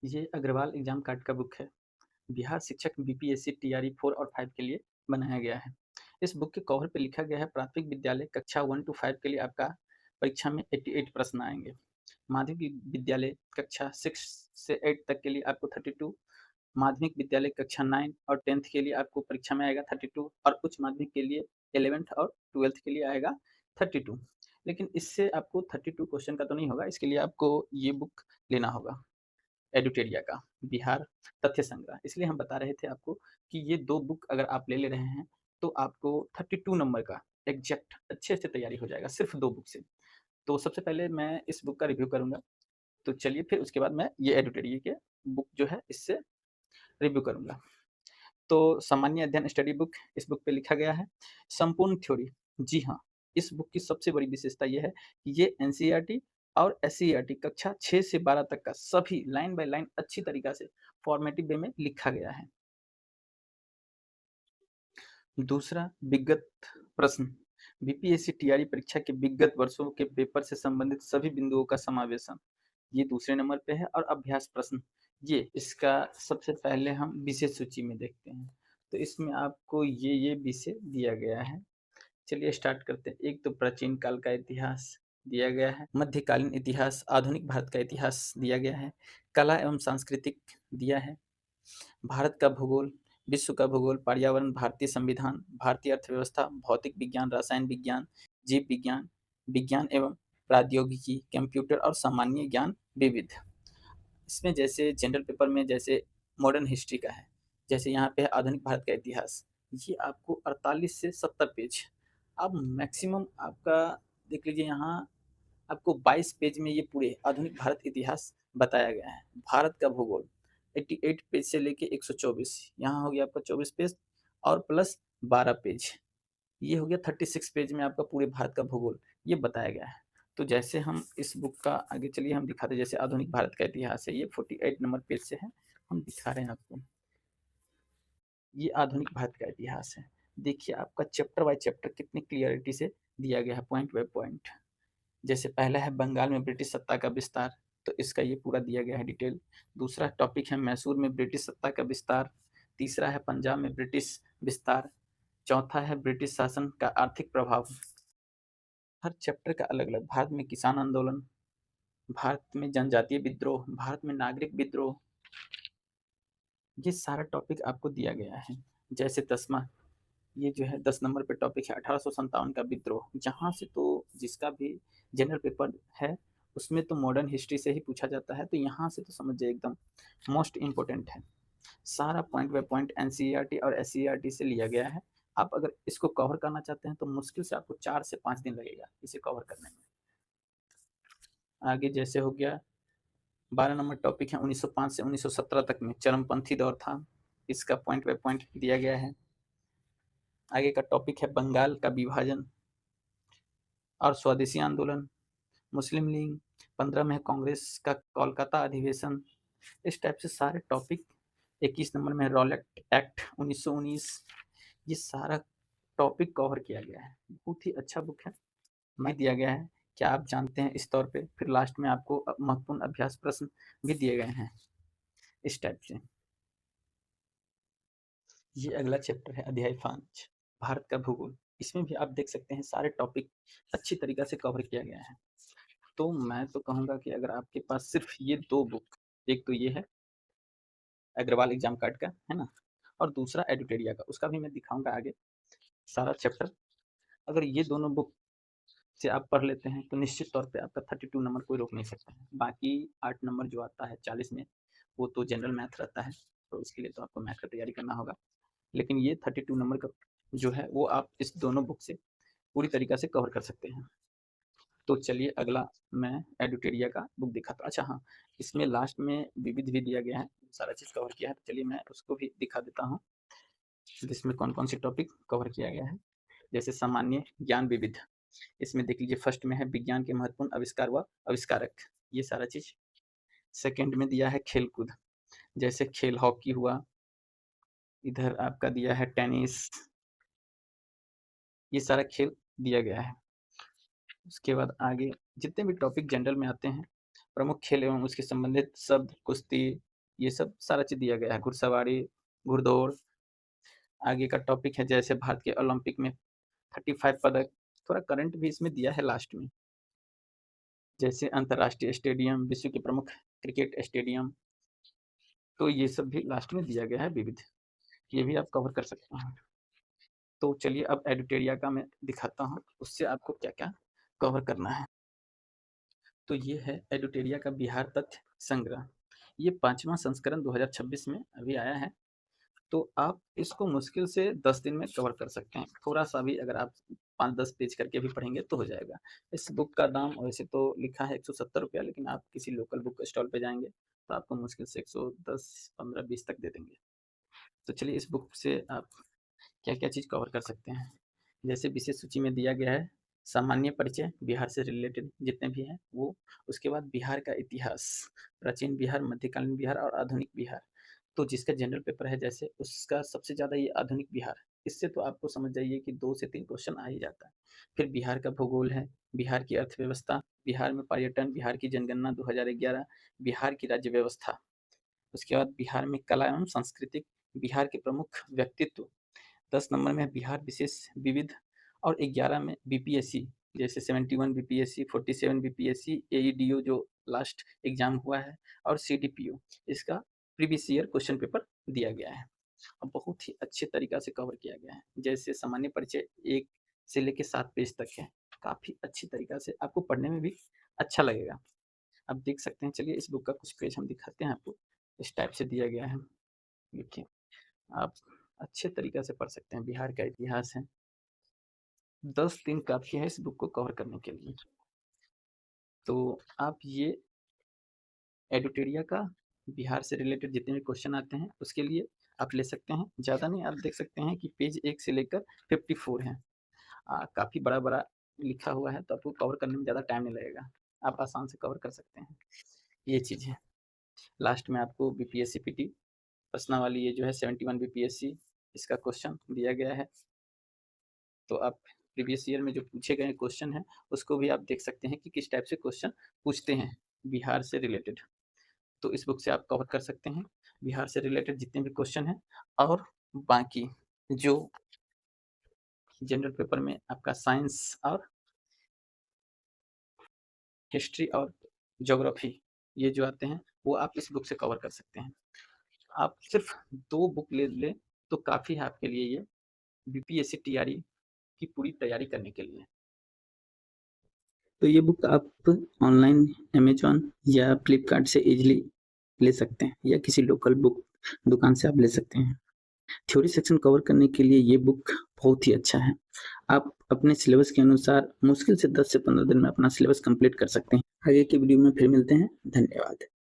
ये Agarwal exam card का book है। बिहार शिक्षक बीपीएससी टीआरई 4 और 5 के लिए बनाया गया है। इस बुक के कवर पे लिखा गया है प्राथमिक विद्यालय कक्षा 1 to 5 के लिए आपका परीक्षा में 88 प्रश्न आएंगे। माध्यमिक विद्यालय कक्षा 6 से 8 तक के लिए आपको 32, माध्यमिक विद्यालय कक्षा 9 और 10th के लिए आपको परीक्षा में आएगा 32 और उच्च माध्यमिक के लिए 11th और 12th के लिए आएगा 32। लेकिन इससे आपको 32 क्वेश्चन का तो नहीं होगा, इसके लिए आपको ये बुक लेना होगा एडुटेरिया का बिहार तथ्य संग्रह। इसलिए हम बता रहे थे आपको कि ये दो बुक अगर आप ले रहे हैं तो आपको 32 नंबर का एग्जैक्ट अच्छे से तैयारी हो जाएगा सिर्फ दो बुक से। तो सबसे पहले मैं इस बुक का रिव्यू करूंगा, तो चलिए फिर उसके बाद मैं ये एडुटेरिया के बुक जो है इससे रिव्यू करूंगा। तो सामान्य अध्ययन स्टडी बुक, इस बुक पे लिखा गया है संपूर्ण थ्योरी। जी हाँ, इस बुक की सबसे बड़ी विशेषता ये है कि ये एनसीईआरटी और एससीईआरटी कक्षा 6 से 12 तक का सभी लाइन बाय लाइन अच्छी तरीका से फॉर्मेटिव वे में लिखा गया है। दूसरा, विगत प्रश्न। बीपीएससी टीआरई परीक्षा के विगत वर्षों के पेपर से संबंधित सभी बिंदुओं का समावेशन, ये दूसरे नंबर पे है। और अभ्यास प्रश्न, ये इसका सबसे पहले हम विषय सूची में देखते हैं। तो इसमें आपको ये विषय दिया गया है। चलिए स्टार्ट करते हैं। एक तो प्राचीन काल का इतिहास दिया गया है, मध्यकालीन इतिहास, आधुनिक भारत का इतिहास दिया गया है, कला एवं सांस्कृतिक दिया है, भारत का भूगोल, विश्व का भूगोल, पर्यावरण, भारतीय संविधान, भारतीय अर्थव्यवस्था, भौतिक विज्ञान, रसायन विज्ञान, जीव विज्ञान, विज्ञान एवं प्रौद्योगिकी, कंप्यूटर और सामान्य ज्ञान विविध। इसमें जैसे जनरल पेपर में जैसे मॉडर्न हिस्ट्री का है, जैसे यहाँ पे है आधुनिक भारत का इतिहास, ये आपको 48 से 70 पेज। अब मैक्सिमम आपका देख लीजिए, यहाँ आपको 22 पेज में ये पूरे आधुनिक भारत इतिहास बताया गया है। भारत का भूगोल 88 पेज से लेके 124, यहाँ हो गया आपका 24 पेज और प्लस 12 पेज, ये हो गया 36 पेज में आपका पूरे भारत का भूगोल ये बताया गया है। तो जैसे हम इस बुक का आगे चलिए हम दिखाते हैं। जैसे आधुनिक भारत का इतिहास है, ये 48 नंबर पेज से है, हम दिखा रहे हैं आपको। ये आधुनिक भारत का इतिहास है। देखिए आपका चैप्टर बाय चैप्टर कितनी क्लियरिटी से दिया गया है, पॉइंट बाय पॉइंट। जैसे पहला है बंगाल में ब्रिटिश सत्ता का विस्तार, तो इसका ये पूरा दिया गया है डिटेल। दूसरा टॉपिक है मैसूर में ब्रिटिश सत्ता का विस्तार। तीसरा है पंजाब में ब्रिटिश विस्तार। चौथा है ब्रिटिश शासन का आर्थिक प्रभाव। हर चैप्टर का अलग अलग, भारत में किसान आंदोलन, भारत में जनजातीय विद्रोह, भारत में नागरिक विद्रोह, ये सारा टॉपिक आपको दिया गया है। जैसे 10वां, ये जो है 10 नंबर पे टॉपिक है 1857 का विद्रोह। जहाँ से तो जिसका भी जनरल पेपर है उसमें तो मॉडर्न हिस्ट्री से ही पूछा जाता है, तो यहाँ से तो समझिए एकदम मोस्ट इम्पोर्टेंट है। सारा पॉइंट बाय पॉइंट एनसीईआरटी और एससीईआरटी से लिया गया है। आप अगर इसको कवर करना चाहते हैं तो मुश्किल से आपको 4 से 5 दिन लगेगा इसे कवर करने में। आगे जैसे हो गया 12 नंबर टॉपिक है 1905 से 1917 तक में चरमपंथी दौर था, इसका पॉइंट बाय पॉइंट दिया गया है। आगे का टॉपिक है बंगाल का विभाजन और स्वदेशी आंदोलन, मुस्लिम लीग, 15 में कांग्रेस का कोलकाता अधिवेशन। इस टाइप से सारे टॉपिक। 21 नंबर में रॉलेट एक्ट 1919, ये सारा टॉपिक कवर किया गया है। बहुत ही अच्छा बुक है, मैं दिया गया है। क्या आप जानते हैं इस तौर पे? फिर लास्ट में आपको महत्वपूर्ण अभ्यास प्रश्न भी दिए गए हैं इस टाइप से। ये अगला चैप्टर है अध्याय 5 भारत का भूगोल। इसमें भी आप देख सकते हैं सारे टॉपिक अच्छी तरीका से कवर किया गया है। तो मैं तो कहूँगा कि अगर आपके पास सिर्फ ये दो बुक, एक तो ये है अग्रवाल एग्जाम कार्ड का, है ना, और दूसरा एडुटेरिया का, उसका भी मैं दिखाऊंगा आगे सारा चैप्टर। अगर ये दोनों बुक से आप पढ़ लेते हैं तो निश्चित तौर पे आपका 32 नंबर कोई रोक नहीं सकता है। बाकी 8 नंबर जो आता है 40 में, वो तो जनरल मैथ रहता है, तो उसके लिए तो आपको मैथ का तैयारी करना होगा। लेकिन ये 32 नंबर का जो है वो आप इस दोनों बुक से पूरी तरीका से कवर कर सकते हैं। तो चलिए अगला मैं एडुटेरिया का बुक दिखाता हूँ। अच्छा हाँ, इसमें लास्ट में विविध भी दिया गया है, सारा चीज़ कवर किया है। तो चलिए मैं उसको भी दिखा देता हूँ, जिसमें कौन कौन से टॉपिक कवर किया गया है। जैसे सामान्य ज्ञान विविध, इसमें देख लीजिए फर्स्ट में है विज्ञान के महत्वपूर्ण आविष्कार व आविष्कारक, ये सारा चीज़। सेकंड में दिया है खेल कूद, जैसे खेल हॉकी हुआ, इधर आपका दिया है टेनिस, ये सारा खेल दिया गया है। उसके बाद आगे जितने भी टॉपिक जनरल में आते हैं, प्रमुख खेल एवं उसके संबंधित शब्द, कुश्ती, ये सब सारा चीज़ दिया गया है, घुड़सवारी, घुड़दौड़। आगे का टॉपिक है जैसे भारत के ओलंपिक में 35 पदक, थोड़ा करंट भी इसमें दिया है लास्ट में। जैसे अंतर्राष्ट्रीय स्टेडियम, विश्व के प्रमुख क्रिकेट स्टेडियम, तो ये सब भी लास्ट में दिया गया है विविध, ये भी आप कवर कर सकते हैं। तो चलिए अब एडिटोरिया का मैं दिखाता हूँ, उससे आपको क्या-क्या कवर करना है। तो ये है एडिटोरिया का बिहार तथ्य संग्रह। ये 5वां संस्करण 2026 में अभी आया है, तो आप इसको मुश्किल से 10 दिन में कवर कर सकते हैं। थोड़ा-सा भी अगर आप 5-10 पेज करके भी पढ़ेंगे तो हो जाएगा। इस बुक का दाम वैसे तो लिखा है ₹170, लेकिन आप किसी लोकल बुक स्टॉल पे जाएँगे, तो आपको मुश्किल से 110, 15, 20 तक दे देंगे। तो चलिए इस बुक से आप क्या-क्या चीज़ कवर कर सकते हैं। जैसे विशेष सूची में दिया गया है सामान्य परिचय, बिहार से रिलेटेड जितने भी हैं वो, उसके बाद बिहार का इतिहास, प्राचीन बिहार, मध्यकालीन बिहार और आधुनिक बिहार। तो जिसका जनरल पेपर है जैसे उसका सबसे ज़्यादा ये आधुनिक बिहार, इससे तो आपको समझ जाइए कि 2 से 3 क्वेश्चन आ ही जाता है। फिर बिहार का भूगोल है, बिहार की अर्थव्यवस्था, बिहार में पर्यटन, बिहार की जनगणना 2011, बिहार की राज्य व्यवस्था। उसके बाद बिहार में कला एवं सांस्कृतिक, बिहार के प्रमुख व्यक्तित्व। 10 नंबर में बिहार विशेष विविध और 11 में बीपीएससी, जैसे 71 बीपीएससी, 47 बीपीएससी, एईडीओ जो लास्ट एग्जाम हुआ है, और सीडीपीओ, इसका प्रीवियस ईयर क्वेश्चन पेपर दिया गया है और बहुत ही अच्छे तरीका से कवर किया गया है। जैसे सामान्य परिचय 1 से लेके 7 पेज तक है, काफ़ी अच्छी तरीका से आपको पढ़ने में भी अच्छा लगेगा। आप देख सकते हैं, चलिए इस बुक का कुछ पेज हम दिखाते हैं आपको। इस टाइप से दिया गया है, देखिए आप अच्छे तरीक़ा से पढ़ सकते हैं। बिहार का इतिहास है, 10 दिन काफ़ी है इस बुक को कवर करने के लिए। तो आप ये एडिटोरिया का बिहार से रिलेटेड जितने भी क्वेश्चन आते हैं, उसके लिए आप ले सकते हैं। ज़्यादा नहीं, आप देख सकते हैं कि पेज 1 से लेकर 54 है। काफ़ी बड़ा-बड़ा लिखा हुआ है, तो आपको कवर करने में ज़्यादा टाइम नहीं लगेगा। आप आसान से कवर कर सकते हैं, ये चीज़ है। लास्ट में आपको बीपीएससी पीटी प्रश्नावली, ये जो है 71 बीपीएससी, इसका क्वेश्चन दिया गया है। तो आप प्रीवियस ईयर में जो पूछे गए क्वेश्चन हैं, उसको भी आप देख सकते हैं कि किस टाइप से क्वेश्चन पूछते हैं बिहार से रिलेटेड। तो इस बुक से आप कवर कर सकते हैं बिहार से रिलेटेड जितने भी क्वेश्चन हैं, और बाकी जो जनरल पेपर में आपका साइंस और हिस्ट्री और ज्योग्राफी, ये जो आते हैं, वो आप इस बुक से कवर कर सकते हैं। आप सिर्फ 2 बुक ले लें तो काफ़ी है आपके लिए ये बीपीएससी टीआरई की पूरी तैयारी करने के लिए। तो ये बुक आप ऑनलाइन अमेज़न या फ्लिपकार्ट से ईज़िली ले सकते हैं, या किसी लोकल बुक दुकान से आप ले सकते हैं। थ्योरी सेक्शन कवर करने के लिए ये बुक बहुत ही अच्छा है। आप अपने सिलेबस के अनुसार मुश्किल से 10 से 15 दिन में अपना सिलेबस कंप्लीट कर सकते हैं। आगे की वीडियो में फिर मिलते हैं। धन्यवाद।